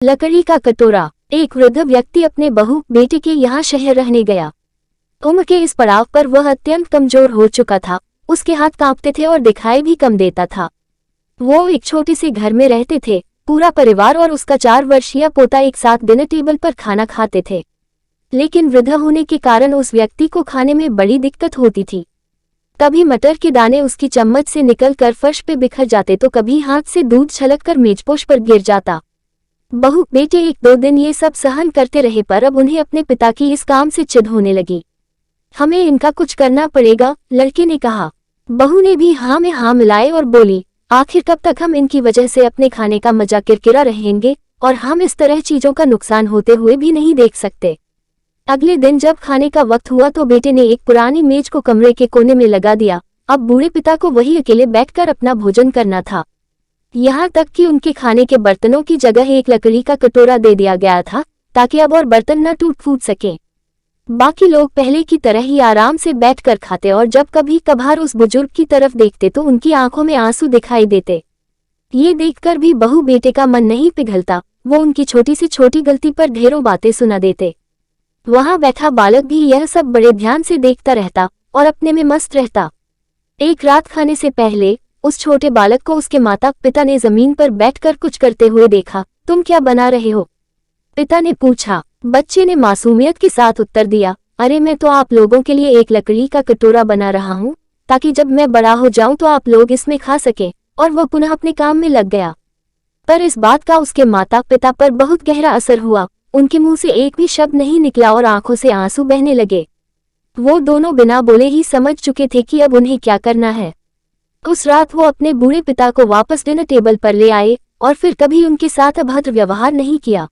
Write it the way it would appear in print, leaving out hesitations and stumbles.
लकड़ी का कटोरा। एक वृद्ध व्यक्ति अपने बहू बेटे के यहाँ शहर रहने गया। उम्र के इस पड़ाव पर वह अत्यंत कमजोर हो चुका था। उसके हाथ कांपते थे और दिखाई भी कम देता था। वो एक छोटे से घर में रहते थे। पूरा परिवार और उसका 4 वर्षीय पोता एक साथ डिनर टेबल पर खाना खाते थे। लेकिन वृद्ध होने के कारण उस व्यक्ति को खाने में बड़ी दिक्कत होती थी। कभी मटर के दाने उसकी चम्मच से निकलकर फर्श पे बिखर जाते तो कभी हाथ से दूध छलककर मेजपोश पर गिर जाता। बहू बेटे 1-2 दिन ये सब सहन करते रहे, पर अब उन्हें अपने पिता की इस काम से चिढ़ होने लगी। हमें इनका कुछ करना पड़ेगा, लड़के ने कहा। बहू ने भी हाँ में हाँ मिलाए और बोली, आखिर कब तक हम इनकी वजह से अपने खाने का मजा किरकिरा रहेंगे, और हम इस तरह चीजों का नुकसान होते हुए भी नहीं देख सकते। अगले दिन जब खाने का वक्त हुआ तो बेटे ने एक पुरानी मेज को कमरे के कोने में लगा दिया। अब बूढ़े पिता को वही अकेले बैठकर अपना भोजन करना था। यहाँ तक कि उनके खाने के बर्तनों की जगह एक लकड़ी का कटोरा दे दिया गया था, ताकि अब और बर्तन न टूट फूट सके। बाकी लोग पहले की तरह ही आराम से बैठकर खाते और जब कभी कभार उस बुजुर्ग की तरफ देखते तो उनकी आंखों में आंसू दिखाई देते। ये देखकर भी बहू बेटे का मन नहीं पिघलता। वो उनकी छोटी से छोटी गलती पर ढेरों बातें सुना देते। वहां बैठा बालक भी यह सब बड़े ध्यान से देखता रहता और अपने में मस्त रहता। एक रात खाने से पहले उस छोटे बालक को उसके माता पिता ने जमीन पर बैठकर कुछ करते हुए देखा। तुम क्या बना रहे हो? पिता ने पूछा। बच्चे ने मासूमियत के साथ उत्तर दिया, अरे मैं तो आप लोगों के लिए एक लकड़ी का कटोरा बना रहा हूँ, ताकि जब मैं बड़ा हो जाऊं तो आप लोग इसमें खा सके। और वह पुनः अपने काम में लग गया। पर इस बात का उसके माता पिता पर बहुत गहरा असर हुआ। उनके मुंह से एक भी शब्द नहीं निकला और आंखों से आंसू बहने लगे। वो दोनों बिना बोले ही समझ चुके थे कि अब उन्हें क्या करना है। उस रात वो अपने बूढ़े पिता को वापस डिनर टेबल पर ले आए और फिर कभी उनके साथ अभद्र व्यवहार नहीं किया।